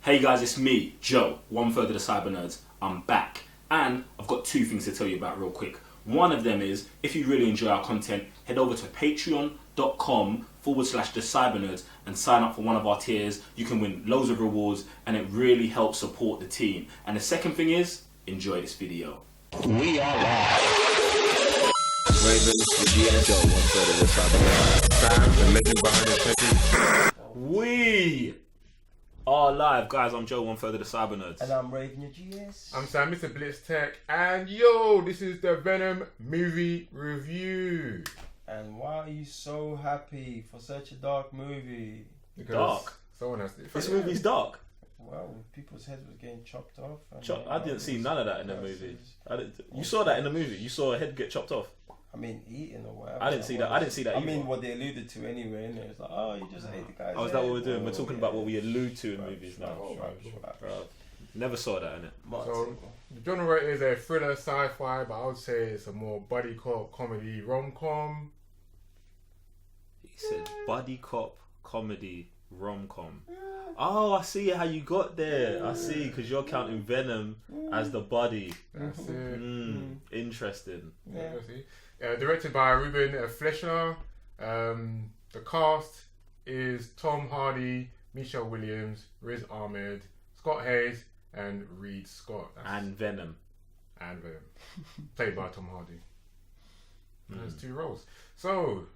Hey guys, it's me, Joe, one third of the Cyber Nerds. I'm back, and I've got two things to tell you about real quick. One of them is, if you really enjoy our content, head over to patreon.com/the Cyber Nerds and sign up for one of our tiers. You can win loads of rewards, and it really helps support the team. And the second thing is, enjoy this video. We are live. Raven, the GS Joe, one third of the Cyber Nerds. Sam, the legend behind the techie. We are live, guys. I'm Joe, one third of the Cyber Nerds. And I'm Raven, your GS. I'm Sam, Mr. Blitz Tech, and yo, this is the Venom movie review. And why are you so happy for such a dark movie? Because Dark? Someone has to. This movie's dark. Well, people's heads was getting chopped off. And I didn't see none of that in the movie. You saw that in the movie. You saw a head get chopped off. I mean, eating or whatever. I didn't see that. I didn't see that. I either. mean, what they alluded to anyway, and it's like, oh, you just ate the guy's Oh, is that what we're head. doing? We're talking about what we allude to in Right, movies right, now. right, right. Bro, never saw that in it. So, the genre is a thriller sci-fi, but I would say it's a more buddy cop comedy rom-com. He said buddy cop comedy rom-com. Oh, I see how you got there. I see, because you're counting Venom as the buddy. That's it. Interesting. Yeah. See. Directed by Ruben Fleischer. The cast is Tom Hardy, Michelle Williams, Riz Ahmed, Scott Hayes, and Reed Scott. And Venom. And Venom. Played by Tom Hardy. There's two roles. So,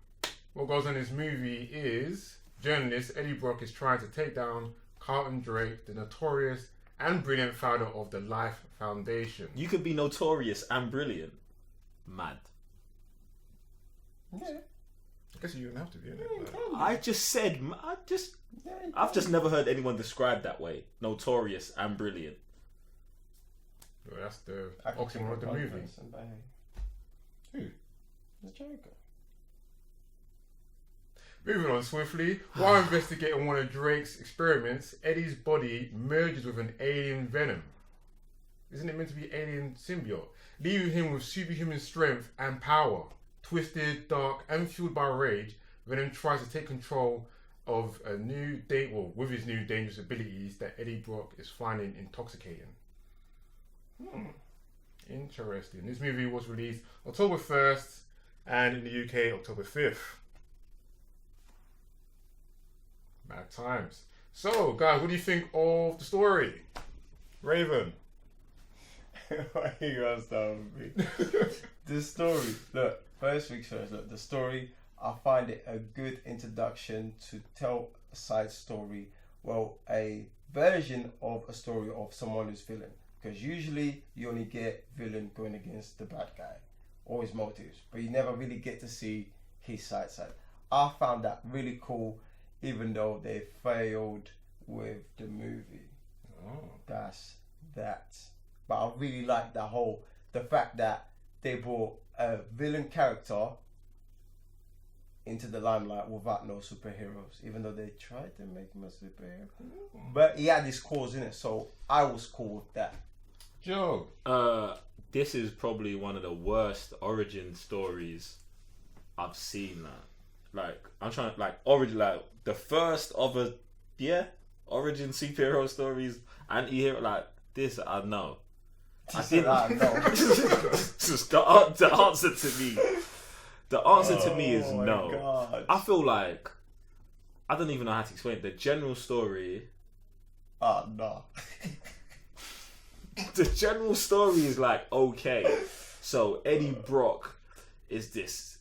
what goes on in this movie is journalist Eddie Brock is trying to take down Carlton Drake, the notorious and brilliant founder of the Life Foundation. You could be notorious and brilliant. Mad. Yeah. I guess you don't have to be in it. But I've just never heard anyone described that way. Notorious and brilliant. well, that's the I can oxymoron of the think one movie. person, but hey. Who? The Joker. Moving on swiftly, while investigating one of Drake's experiments, Eddie's body merges with an alien Venom. Isn't it meant to be alien symbiote? Leaving him with superhuman strength and power. Twisted, dark, and fueled by rage, Venom tries to take control of with his new dangerous abilities that Eddie Brock is finding intoxicating. Interesting. This movie was released October 1st and in the UK October 5th. Mad times. So, guys, what do you think of the story? Raven. Why you gonna start with me? The story. Look, first things first. Look, the story. I find it a good introduction to tell a side story. Well, a version of a story of someone who's villain. Because usually you only get villain going against the bad guy or his motives, but you never really get to see his side. I found that really cool, even though they failed with the movie. That's that. But I really like the fact that they brought a villain character into the limelight without no superheroes, even though they tried to make him a superhero. But he had his cause in it, so I was cool with that. Joe. This is probably one of the worst origin stories I've seen. I'm trying to origin, the first of origin superhero stories, anti-hero this. I know. I didn't. Just the answer to me. The answer to me is no. God. I feel like I don't even know how to explain it. The general story. No. The general story is okay. So Eddie Brock is this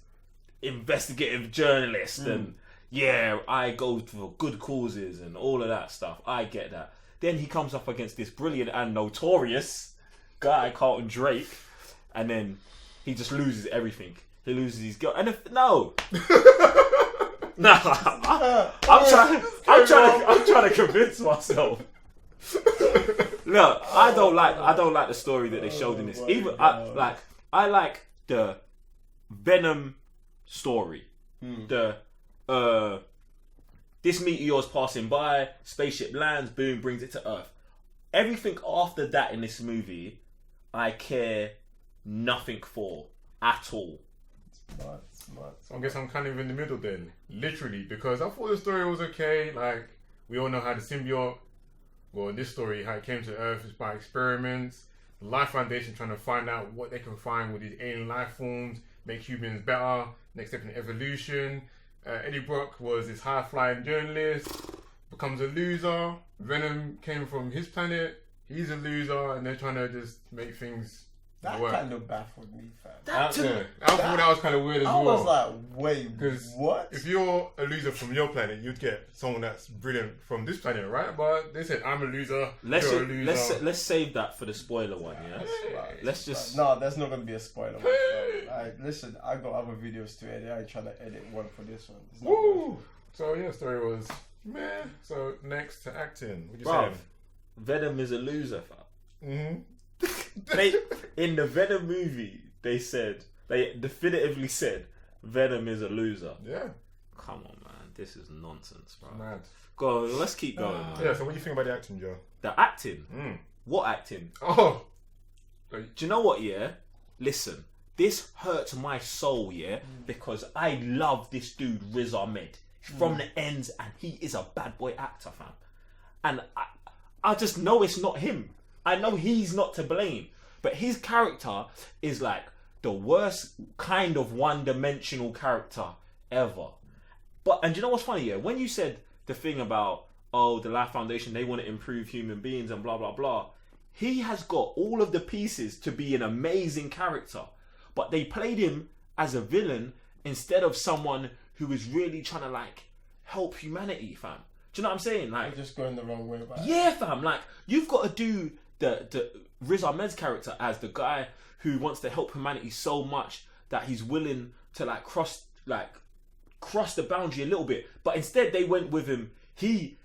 investigative journalist, and I go for good causes and all of that stuff. I get that. Then he comes up against this brilliant and notorious guy, Carlton Drake, and then he just loses everything. He loses his girl, and I'm trying to convince myself. Look, I don't like the story that they showed in this. Even I like the Venom story. This meteor's passing by, spaceship lands, boom, brings it to Earth. Everything after that in this movie, I care nothing for at all. Smart. So I guess I'm kind of in the middle then, literally, because I thought the story was okay. We all know how the symbiote Well, in this story, how it came to Earth is by experiments. The Life Foundation trying to find out what they can find with these alien life forms, make humans better, next step in evolution. Eddie Brock was this high-flying journalist, becomes a loser. Venom came from his planet, he's a loser, and they're trying to just make things That work. kind of baffled me, fam. I thought that was kind of weird as I well. was like, wait, Because what? if you're a loser from your planet, you'd get someone that's brilliant from this planet, right? But they said, I'm a loser, Let's you're a loser. let's save that for the spoiler one, yeah. Right. Let's just No, there's not gonna be a spoiler. Listen, I got other videos to edit. I ain't trying to edit one for this one. It's not worth Woo! So yeah, story was meh. So next to acting, what you Bruv, saying? Venom is a loser, fam. Mm-hmm. In the Venom movie, they definitively said Venom is a loser. Yeah, Come on, man, this is nonsense, bro. mad. Go on, let's keep going. Man. Yeah. So what do you think about the acting, Joe? The acting. Mm. What acting? Oh, Do you know what? Yeah, listen. This hurts my soul, yeah, because I love this dude Riz Ahmed from the ends, and he is a bad boy actor, fam. And I just know it's not him. I know he's not to blame, but his character is like the worst kind of one-dimensional character ever. And you know what's funny? Yeah, when you said the thing about the Life Foundation, they want to improve human beings and blah blah blah. He has got all of the pieces to be an amazing character, but they played him as a villain instead of someone who is really trying to like help humanity, fam. Do you know what I'm saying? Like, You're just going the wrong way about it. yeah, fam. Like, you've got to do the Riz Ahmed's character as the guy who wants to help humanity so much that he's willing to like cross the boundary a little bit. But instead, they went with him. He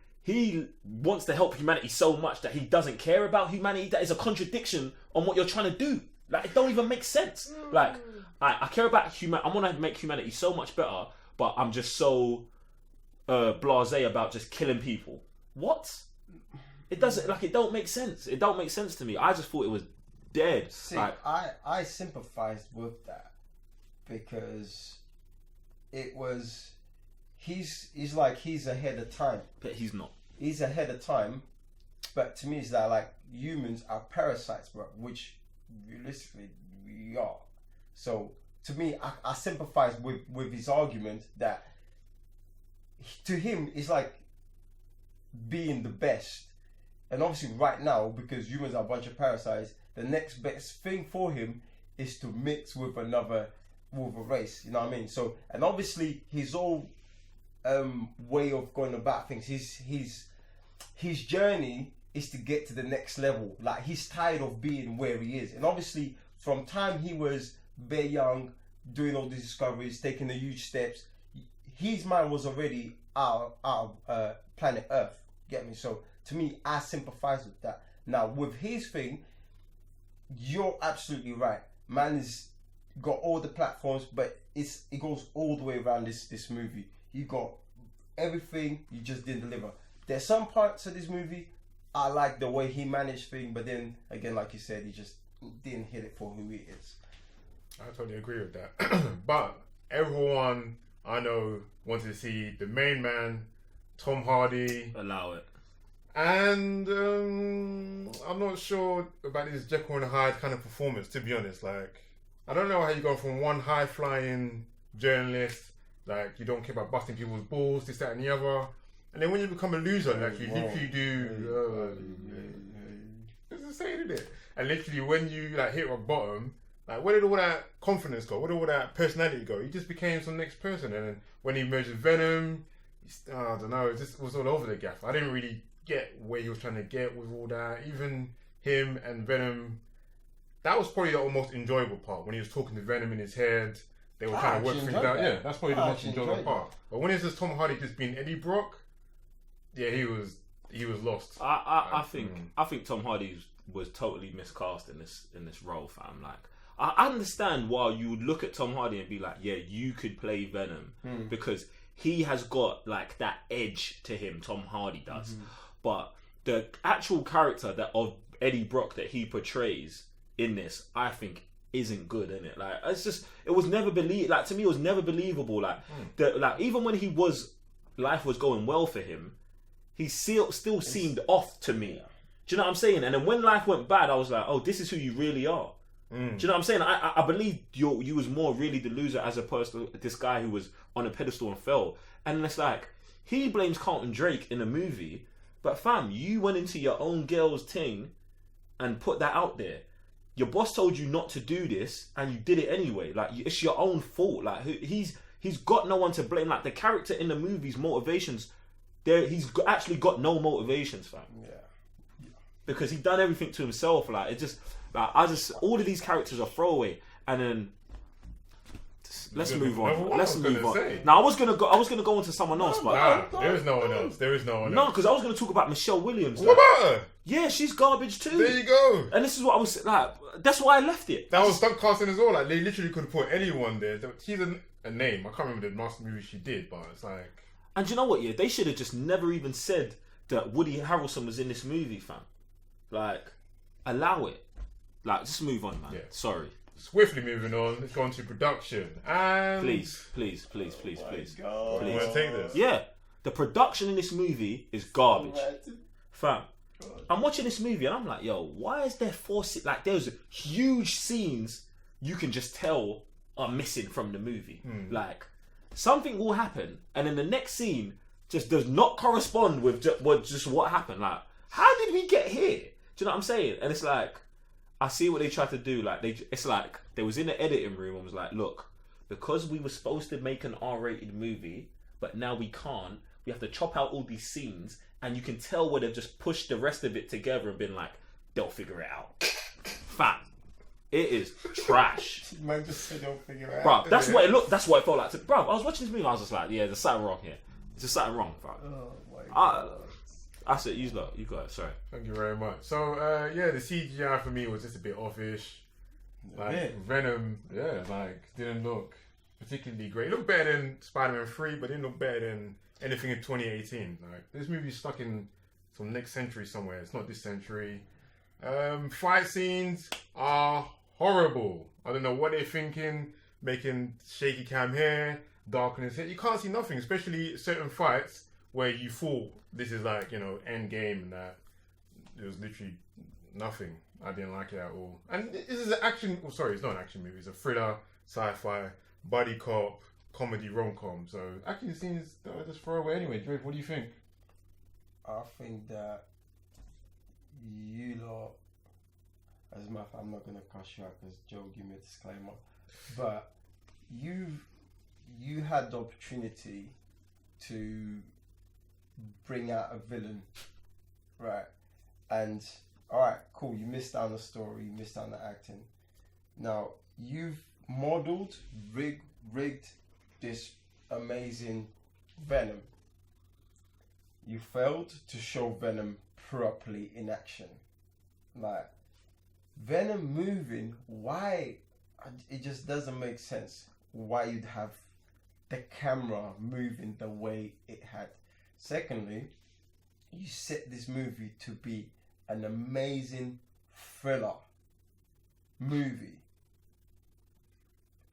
wants to help humanity so much that he doesn't care about humanity. That is a contradiction on what you're trying to do. Like, it don't even make sense. Like, I care about humanity. I want to make humanity so much better, but I'm just so blasé about just killing people. What? It doesn't, like, it don't make sense. It don't make sense to me. I just thought it was dead. See, like, I sympathized with that because it was he's ahead of time. but he's not. He's ahead of time, but to me it's that like humans are parasites, bro, which realistically we are. So to me, I sympathize with his argument that to him it's like being the best. And obviously right now, because humans are a bunch of parasites, the next best thing for him is to mix with a race, you know what I mean? So, and obviously his whole way of going about things, his journey is to get to the next level. Like, he's tired of being where he is. And obviously from time he was very young, doing all these discoveries, taking the huge steps, his mind was already out of planet Earth, get me? So to me, I sympathize with that. Now with his thing, you're absolutely right. Man has got all the platforms, but it goes all the way around this movie. You got everything, you just didn't deliver. There's some parts of this movie I like the way he managed things, but then again, like you said, he just didn't hit it for who he is. I totally agree with that. But everyone I know wanted to see the main man, Tom Hardy. Allow it. And I'm not sure about his Jekyll and Hyde kind of performance, to be honest. Like, I don't know how you go from one high-flying journalist, like, you don't care about busting people's balls, this, that, and the other, and then when you become a loser, like, you literally do... It's insane, isn't it? And literally, when you, like, hit rock bottom, like, where did all that confidence go? Where did all that personality go? He just became some next person, and then when he merged with Venom, I don't know, it just was all over the gaff. I didn't really get where he was trying to get with all that. Even him and Venom, that was probably the most enjoyable part, when he was talking to Venom in his head. They were trying to work things out. Yeah, that's probably the most enjoyable part. But when it's just Tom Hardy just being Eddie Brock, yeah, he was lost. I think Tom Hardy was totally miscast in this role, fam. Like, I understand why you would look at Tom Hardy and be like, yeah, you could play Venom because he has got like that edge to him. Tom Hardy does. But the actual character of Eddie Brock that he portrays in this, I think, isn't good, innit? Like, it's just, it was never like, to me, it was never believable. Like, like, even when life was going well for him, he still seemed off to me. Do you know what I'm saying? And then when life went bad, I was like, oh, this is who you really are. Do you know what I'm saying? I believe you was more really the loser as opposed to this guy who was on a pedestal and fell. And it's like, he blames Carlton Drake in a movie, but fam, you went into your own girl's thing and put that out there. Your boss told you not to do this, and you did it anyway. Like, it's your own fault. Like, he's got no one to blame. Like, the character in the movie's motivations, actually got no motivations, fam. Yeah. Because he done everything to himself. Like, it just, like, all of these characters are throwaway. And then let's move on. Let's move on. Now, I was gonna go into someone else, but there is no one else. There is no one else. No, because I was gonna talk about Michelle Williams. What about her? Yeah, she's garbage too. There you go. And this is what I was like. That's why I left it. That was stunt casting as well. Like, they literally could have put anyone there. She's a name. I can't remember the last movie she did, but it's like. And you know what? Yeah, they should have just never even said that Woody Harrelson was in this movie, fam. Like, allow it. Like, just move on, man. Yeah. Sorry. Swiftly moving on. Let's go on to production. And please. God. You want to take this? Yeah, the production in this movie is garbage, fam. I'm watching this movie and I'm like, yo, why is there like there's huge scenes you can just tell are missing from the movie. Like, something will happen and then the next scene just does not correspond with just what happened. Like, how did we get here? Do you know what I'm saying? And it's like, I see what they tried to do. Like, it's like they was in the editing room and was like, look, because we were supposed to make an R-rated movie, but now we can't. We have to chop out all these scenes, and you can tell where they've just pushed the rest of it together and been like, they'll figure it out. Fam, it is trash. Man just said they'll figure it out. Bro, that's what it looked. That's what it felt like. Bro, I was watching this movie. I was just like, yeah, there's something wrong here. There's something wrong, bro. Oh my god. That's it. You got it. Sorry. Thank you very much. So, the CGI for me was just a bit offish. Like, Venom, didn't look particularly great. It looked better than Spider-Man 3, but didn't look better than anything in 2018. Like, this movie's stuck in some next century somewhere. It's not this century. Fight scenes are horrible. I don't know what they're thinking, making shaky cam hair, darkening his hair. You can't see nothing, especially certain fights where you thought this is like, end game, and that there was literally nothing. I didn't like it at all. And this is an action. Oh, sorry, it's not an action movie. It's a thriller, sci-fi, buddy cop, comedy, rom-com. So action scenes are just throw away anyway. Drake, what do you think? I think that you lot, as a matter of fact, I'm not gonna cuss you out because Joe gave me a disclaimer, but you had the opportunity to bring out a villain, right? And alright, cool, you missed out on the story, you missed out on the acting. Now, you've modelled, rigged this amazing Venom. You failed to show Venom properly in action. Like, Venom moving, why? It just doesn't make sense why you'd have the camera moving the way it had. Secondly, you set this movie to be an amazing thriller movie,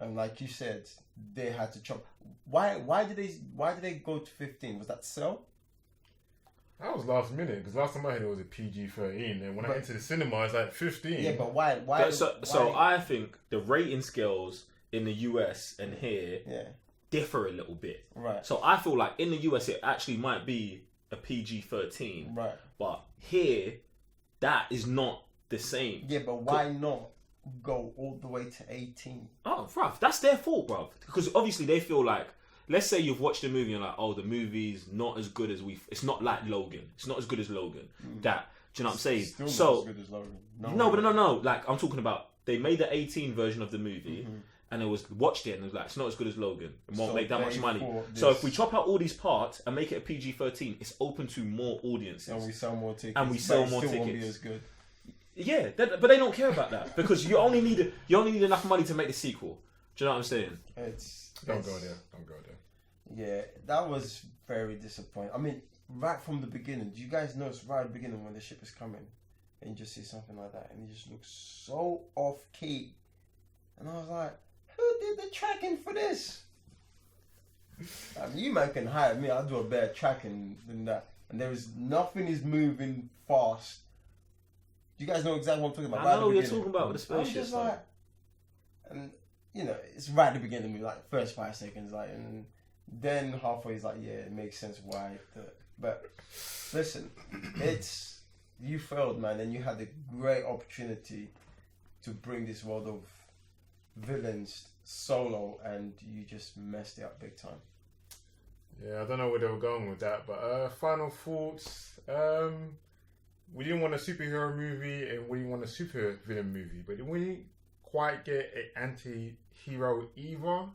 and like you said, they had to chop. Why did they go to 15? Was that sell? That was last minute, because last time I heard it was a PG-13, and when I went to the cinema, it's like 15. Yeah, but why? So I think the rating scales in the US and here differ a little bit. Right. So I feel like in the US it actually might be a PG-13. Right. But here, that is not the same. Yeah, but why not go all the way to 18? Oh, bruv, that's their fault, bruv. Because obviously they feel like, let's say you've watched the movie and like, oh, the movie's not as good as it's not like Logan. It's not as good as Logan. That, do you know what I'm saying? Still not as good as Logan. No. Like, I'm talking about, they made the 18 version of the movie and watched it and it was like, it's not as good as Logan. It won't make that much money. So if we chop out all these parts and make it a PG-13, it's open to more audiences. And we sell more tickets. Won't be as good. Yeah, but they don't care about that because you only need enough money to make the sequel. Do you know what I'm saying? Don't go there. Yeah, that was very disappointing. I mean, right from the beginning, do you guys notice right at the beginning when the ship is coming and you just see something like that and it just looks so off key? And I was like, who did the tracking for this? I mean, you man can hire me, I'll do a better tracking than that. and nothing is moving fast. You guys know exactly what I'm talking about. I know what you're talking about with the spaceship. I'm just like, and you know, it's right at the beginning of the movie, like first 5 seconds, like, and then halfway it's like, yeah, it makes sense why. But listen, you failed, man, and you had a great opportunity to bring this world of villains solo, and you just messed it up big time. Yeah, I don't know where they were going with that, but final thoughts. We didn't want a superhero movie and we didn't want a super villain movie, but we didn't quite get an anti-hero either.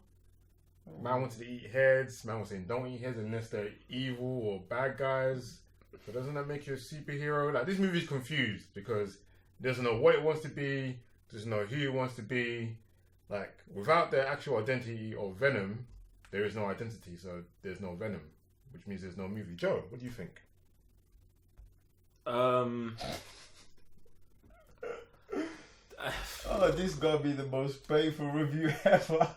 Man wanted to eat heads, man was saying don't eat heads unless they're evil or bad guys. But doesn't that make you a superhero? Like, this movie's confused because it doesn't know what it wants to be, doesn't know who it wants to be. Like, without the actual identity of Venom, there is no identity, so there's no Venom, which means there's no movie. Joe, what do you think? Oh, this gotta be the most painful review ever.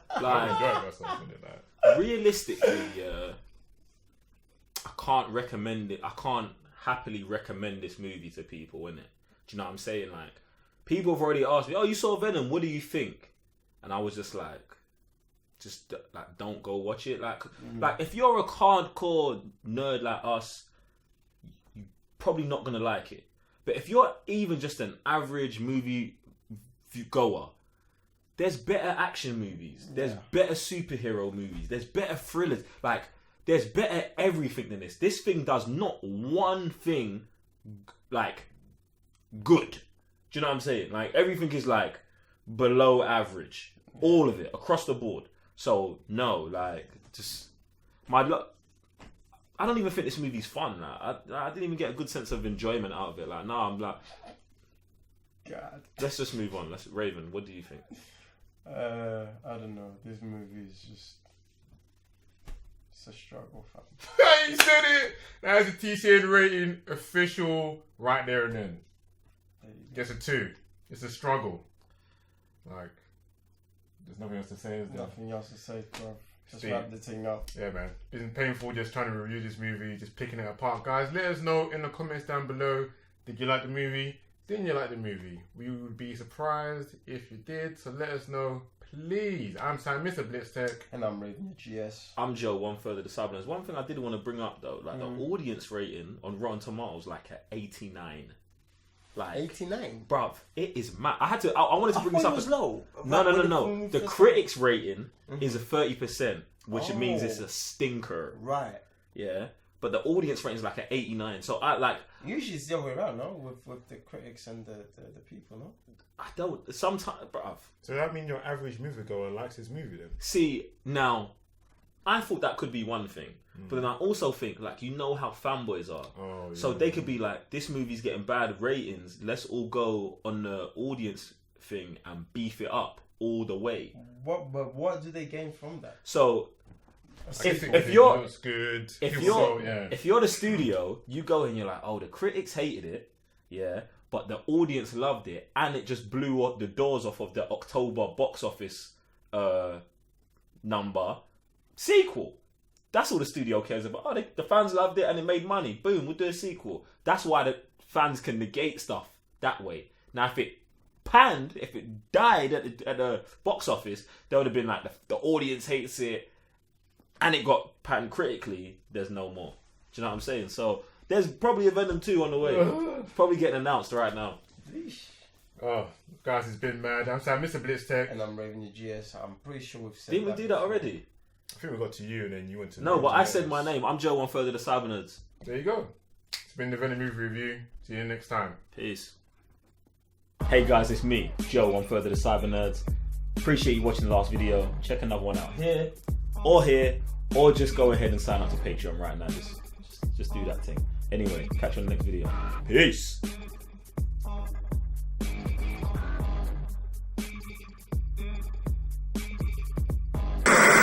Realistically, I can't recommend it. I can't happily recommend this movie to people, innit? Do you know what I'm saying? Like, people have already asked me, "Oh, you saw Venom? What do you think?" And I was just like, don't go watch it. Like if you're a hardcore nerd like us, you're probably not gonna like it. But if you're even just an average movie goer, there's better action movies. There's better superhero movies. There's better thrillers. Like, there's better everything than this. This thing does not one thing like good. Do you know what I'm saying? Like, everything is like below average. All of it across the board. So no, like, just I don't even think this movie's fun. Like, I didn't even get a good sense of enjoyment out of it. Like, no, I'm like, God. Let's just move on. Raven, what do you think? I don't know. This movie is just, it's a struggle, fam. You said it. That's a TCN rating official right there and then. Gets a 2. It's a struggle. Like, there's nothing else to say, is there? Nothing else to say, bro. Just wrap the thing up. Yeah, man. It's been painful just trying to review this movie, just picking it apart. Guys, let us know in the comments down below. Did you like the movie? Didn't you like the movie? We would be surprised if you did. So let us know, please. I'm Sam, Mr. Blitztech. And I'm Raven the GS. I'm Joe, 1/3 of the Southerners. One thing I did want to bring up though, like the audience rating on Rotten Tomatoes, like at 89. Like 89, bruv, it is mad. I wanted to bring this up. It was low. No. The critics rating is a 30%, which means it's a stinker. Right. Yeah, but the audience rating is like at 89. So I like. Usually it's the other way around, no? With the critics and the people, no? I don't. Sometimes, bruv. So that means your average moviegoer likes this movie then? See, now, I thought that could be one thing. But then I also think, like, you know how fanboys are. Oh, yeah. So they could be like, this movie's getting bad ratings. Let's all go on the audience thing and beef it up all the way. What do they gain from that? So if you're the studio, you go and you're like, oh, the critics hated it, yeah, but the audience loved it, and it just blew up the doors off of the October box office number. Sequel. That's all the studio cares about. Oh, the fans loved it and it made money. Boom, we'll do a sequel. That's why the fans can negate stuff that way. Now, if it panned, if it died at the box office, there would have been like the audience hates it and it got panned critically. There's no more. Do you know what I'm saying? So there's probably a Venom 2 on the way. It's probably getting announced right now. Oh, guys, it's been mad. I'm Sam, Mr. Blitztech. And I'm Raven the GS. I'm pretty sure we've said Didn't we do that already? I think we got to you and then you went to... No, but I said my name. I'm Joe, 1/3 of the Cybernerds. There you go. It's been the Venom movie review. See you next time. Peace. Hey guys, it's me, Joe, 1/3 of the Cybernerds. Appreciate you watching the last video. Check another one out here, or just go ahead and sign up to Patreon right now. Just do that thing. Anyway, catch you on the next video. Peace.